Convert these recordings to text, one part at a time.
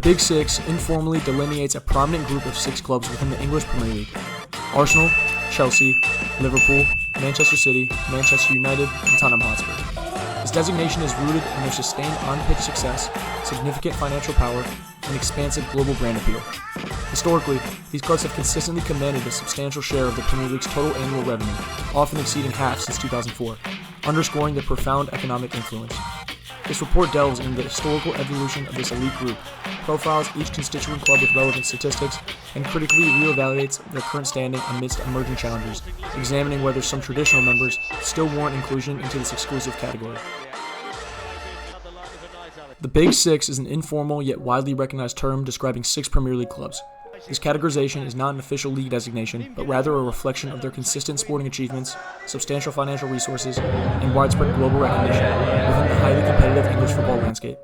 Big Six informally delineates a prominent group of 6 clubs within the English Premier League: Arsenal, Chelsea, Liverpool, Manchester City, Manchester United, and Tottenham Hotspur. This designation is rooted in their sustained on-pitch success, significant financial power, and expansive global brand appeal. Historically, these clubs have consistently commanded a substantial share of the Premier League's total annual revenue, often exceeding half since 2004, underscoring their profound economic influence. This report delves into the historical evolution of this elite group, profiles each constituent club with relevant statistics, and critically reevaluates their current standing amidst emerging challenges, examining whether some traditional members still warrant inclusion into this exclusive category. The Big Six is an informal yet widely recognized term describing 6 Premier League clubs. This categorization is not an official league designation, but rather a reflection of their consistent sporting achievements, substantial financial resources, and widespread global recognition within the highly competitive English football landscape.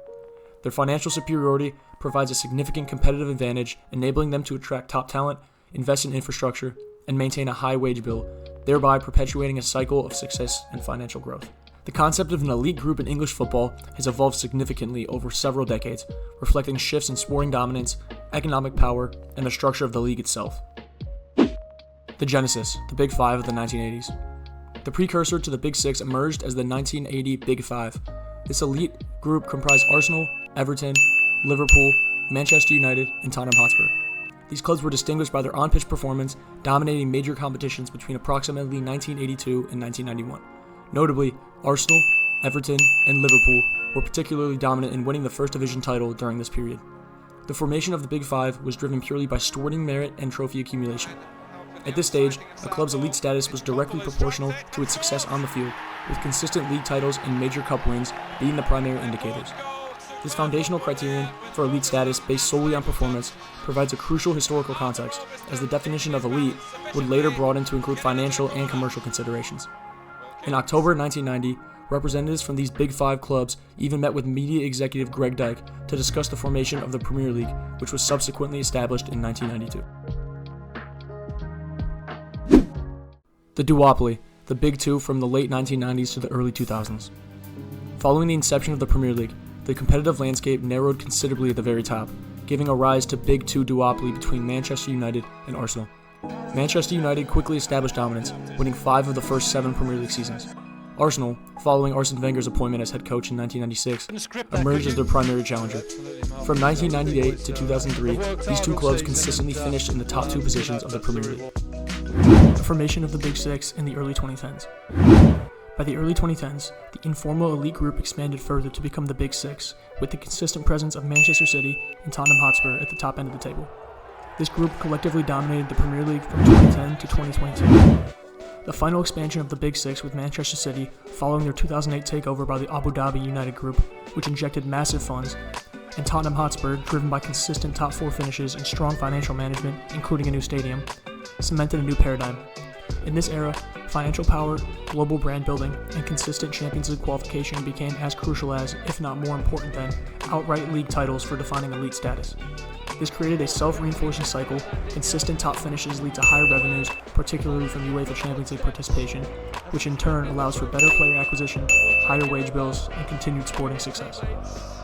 Their financial superiority provides a significant competitive advantage, enabling them to attract top talent, invest in infrastructure, and maintain a high wage bill, thereby perpetuating a cycle of success and financial growth. The concept of an elite group in English football has evolved significantly over several decades, reflecting shifts in sporting dominance, economic power, and the structure of the league itself. The genesis, the Big Five of the 1980s. The precursor to the Big Six emerged as the 1980 Big Five. This elite group comprised Arsenal, Everton, Liverpool, Manchester United, and Tottenham Hotspur. These clubs were distinguished by their on-pitch performance, dominating major competitions between approximately 1982 and 1991. Notably, Arsenal, Everton, and Liverpool were particularly dominant in winning the First Division title during this period. The formation of the Big Five was driven purely by sporting merit and trophy accumulation. At this stage, a club's elite status was directly proportional to its success on the field, with consistent league titles and major cup wins being the primary indicators. This foundational criterion for elite status, based solely on performance, provides a crucial historical context, as the definition of elite would later broaden to include financial and commercial considerations. In October 1990, representatives from these Big Five clubs even met with media executive Greg Dyke to discuss the formation of the Premier League, which was subsequently established in 1992. The duopoly, the Big Two from the late 1990s to the early 2000s. Following the inception of the Premier League, the competitive landscape narrowed considerably at the very top, giving a rise to Big Two duopoly between Manchester United and Arsenal. Manchester United quickly established dominance, winning 5 of the first 7 Premier League seasons. Arsenal, following Arsene Wenger's appointment as head coach in 1996, emerged as their primary challenger. From 1998 to 2003, these 2 clubs consistently finished in the top 2 positions of the Premier League. The formation of the Big Six in the early 2010s. By the early 2010s, the informal elite group expanded further to become the Big Six, with the consistent presence of Manchester City and Tottenham Hotspur at the top end of the table. This group collectively dominated the Premier League from 2010 to 2022. The final expansion of the Big Six with Manchester City following their 2008 takeover by the Abu Dhabi United Group, which injected massive funds, and Tottenham Hotspur, driven by consistent top 4 finishes and strong financial management, including a new stadium, cemented a new paradigm. In this era, financial power, global brand building, and consistent Champions League qualification became as crucial as, if not more important than, outright league titles for defining elite status. This created a self-reinforcing cycle. Consistent top finishes lead to higher revenues, particularly from UEFA Champions League participation, which in turn allows for better player acquisition, higher wage bills, and continued sporting success.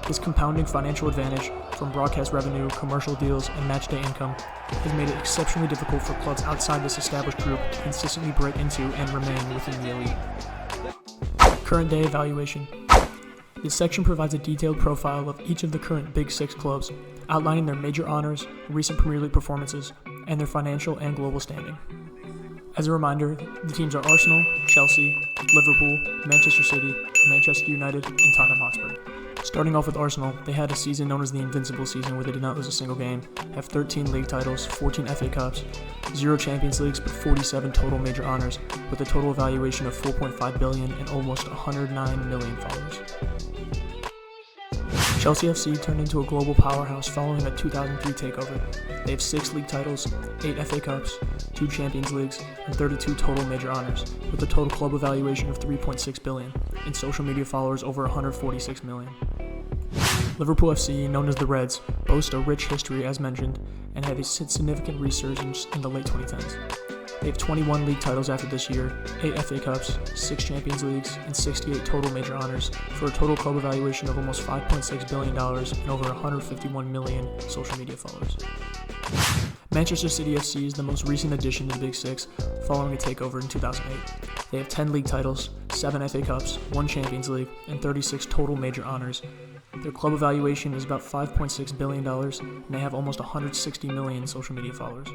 This compounding financial advantage from broadcast revenue, commercial deals, and matchday income has made it exceptionally difficult for clubs outside this established group to consistently break into and remain within the elite. Current day evaluation. This section provides a detailed profile of each of the current Big Six clubs, outlining their major honors, recent Premier League performances, and their financial and global standing. As a reminder, the teams are Arsenal, Chelsea, Liverpool, Manchester City, Manchester United, and Tottenham Hotspur. Starting off with Arsenal, they had a season known as the Invincible season where they did not lose a single game, have 13 league titles, 14 FA Cups, 0 Champions Leagues, but 47 total major honors, with a total valuation of $4.5 billion and almost 109 million followers. Chelsea FC turned into a global powerhouse following a 2003 takeover. They have 6 league titles, 8 FA Cups, 2 Champions Leagues, and 32 total major honors, with a total club evaluation of $3.6 billion, and social media followers over 146 million. Liverpool FC, known as the Reds, boast a rich history as mentioned, and had a significant resurgence in the late 2010s. They have 21 league titles after this year, 8 FA Cups, 6 Champions Leagues, and 68 total major honors, for a total club evaluation of almost $5.6 billion and over 151 million social media followers. Manchester City FC is the most recent addition to the Big Six following a takeover in 2008. They have 10 league titles, 7 FA Cups, 1 Champions League, and 36 total major honors. Their club evaluation is about $5.6 billion, and they have almost 160 million social media followers.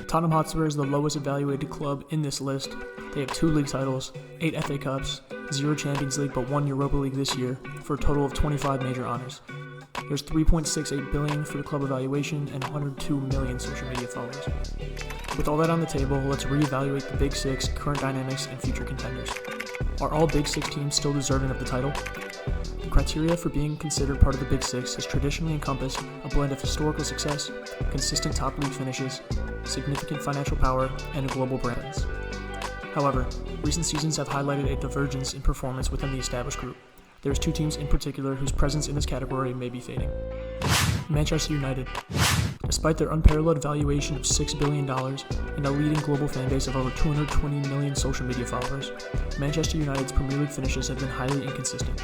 Tottenham Hotspur is the lowest evaluated club in this list. They have 2 league titles, 8 FA Cups, 0 Champions League but 1 Europa League this year, for a total of 25 major honors. There's $3.68 billion for the club evaluation and 102 million social media followers. With all that on the table, let's reevaluate the Big Six, current dynamics, and future contenders. Are all Big Six teams still deserving of the title? The criteria for being considered part of the Big Six has traditionally encompassed a blend of historical success, consistent top league finishes, significant financial power, and a global brand. However, recent seasons have highlighted a divergence in performance within the established group. There's 2 teams in particular whose presence in this category may be fading. Manchester United. Despite their unparalleled valuation of $6 billion and a leading global fan base of over 220 million social media followers, Manchester United's Premier League finishes have been highly inconsistent.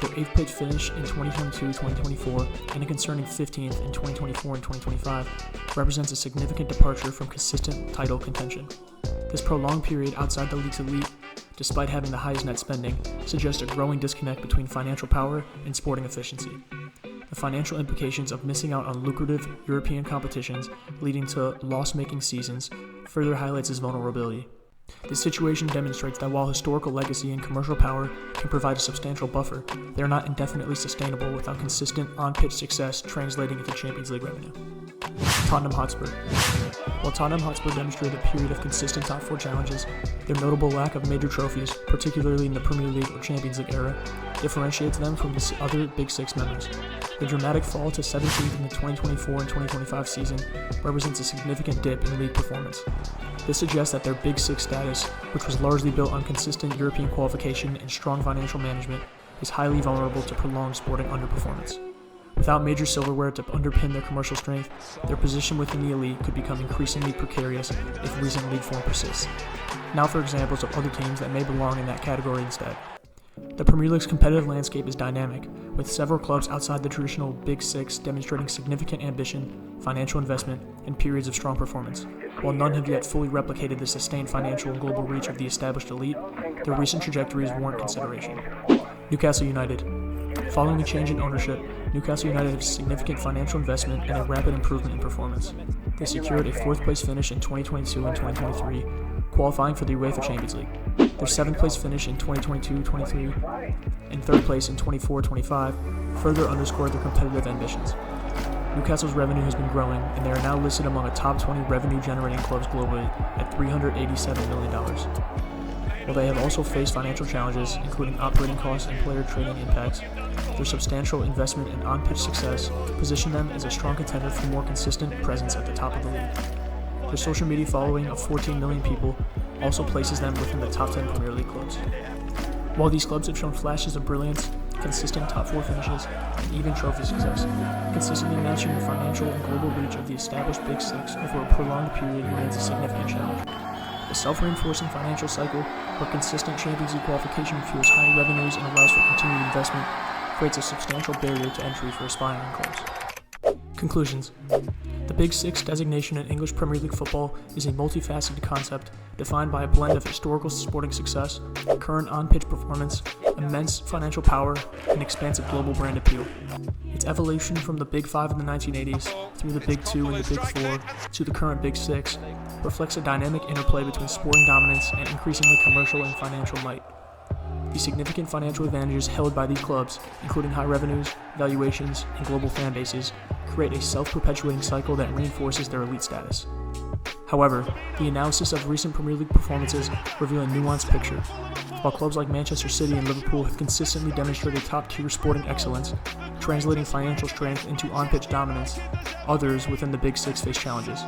Their 8th place finish in 2022-2024 and a concerning 15th in 2024 and 2025 represents a significant departure from consistent title contention. This prolonged period outside the league's elite, despite having the highest net spending, suggests a growing disconnect between financial power and sporting efficiency. The financial implications of missing out on lucrative European competitions leading to loss-making seasons further highlights its vulnerability. This situation demonstrates that while historical legacy and commercial power can provide a substantial buffer, they are not indefinitely sustainable without consistent on-pitch success translating into Champions League revenue. Tottenham Hotspur. While Tottenham Hotspur demonstrated a period of consistent top 4 challenges, their notable lack of major trophies, particularly in the Premier League or Champions League era, differentiates them from the other Big Six members. The dramatic fall to 17th in the 2024 and 2025 season represents a significant dip in league performance. This suggests that their Big Six status, which was largely built on consistent European qualification and strong financial management, is highly vulnerable to prolonged sporting underperformance. Without major silverware to underpin their commercial strength, their position within the elite could become increasingly precarious if recent league form persists. Now for examples of other teams that may belong in that category instead. The Premier League's competitive landscape is dynamic, with several clubs outside the traditional Big Six demonstrating significant ambition, financial investment, and periods of strong performance. While none have yet fully replicated the sustained financial and global reach of the established elite, their recent trajectories warrant consideration. Newcastle United. Following a change in ownership, Newcastle United has significant financial investment and a rapid improvement in performance. They secured a 4th place finish in 2022 and 2023, qualifying for the UEFA Champions League. Their 7th place finish in 2022-23 and 3rd place in 24-25 further underscored their competitive ambitions. Newcastle's revenue has been growing, and they are now listed among a top 20 revenue-generating clubs globally at $387 million. While they have also faced financial challenges, including operating costs and player trading impacts, their substantial investment and on-pitch success position them as a strong contender for more consistent presence at the top of the league. Their social media following of 14 million people also places them within the top 10 Premier League clubs. While these clubs have shown flashes of brilliance, consistent top 4 finishes, and even trophy success, consistently matching the financial and global reach of the established Big Six over a prolonged period remains a significant challenge. The self-reinforcing financial cycle, where consistent Champions League qualification fuels high revenues and allows for continued investment, creates a substantial barrier to entry for aspiring clubs. Conclusions. The Big Six designation in English Premier League football is a multifaceted concept defined by a blend of historical sporting success, current on-pitch performance, immense financial power, and expansive global brand appeal. Its evolution from the Big Five in the 1980s through the Big Two and the Big Four to the current Big Six reflects a dynamic interplay between sporting dominance and increasingly commercial and financial might. The significant financial advantages held by these clubs, including high revenues, valuations, and global fan bases, create a self-perpetuating cycle that reinforces their elite status. However, the analysis of recent Premier League performances reveal a nuanced picture. While clubs like Manchester City and Liverpool have consistently demonstrated top-tier sporting excellence, translating financial strength into on-pitch dominance, others within the Big Six face challenges.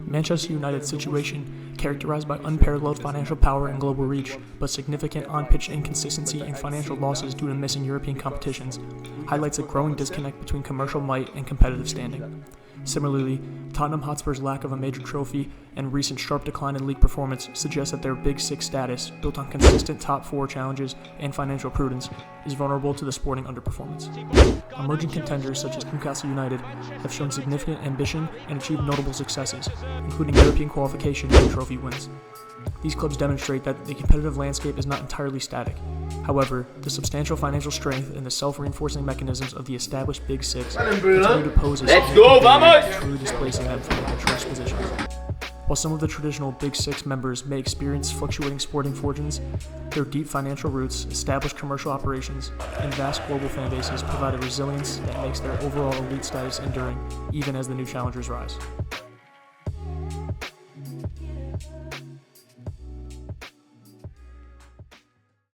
Manchester United's situation, characterized by unparalleled financial power and global reach, but significant on-pitch inconsistency and financial losses due to missing European competitions, highlights a growing disconnect between commercial might and competitive standing. Similarly, Tottenham Hotspur's lack of a major trophy and recent sharp decline in league performance suggest that their Big Six status, built on consistent top four challenges and financial prudence, is vulnerable to the sporting underperformance. Emerging contenders such as Newcastle United have shown significant ambition and achieved notable successes, including European qualification and trophy wins. These clubs demonstrate that the competitive landscape is not entirely static. However, the substantial financial strength and the self-reinforcing mechanisms of the established Big Six continue to pose a significant barrier to truly displacing them from their choice positions. While some of the traditional Big Six members may experience fluctuating sporting fortunes, their deep financial roots, established commercial operations, and vast global fan bases provide a resilience that makes their overall elite status enduring, even as the new challengers rise.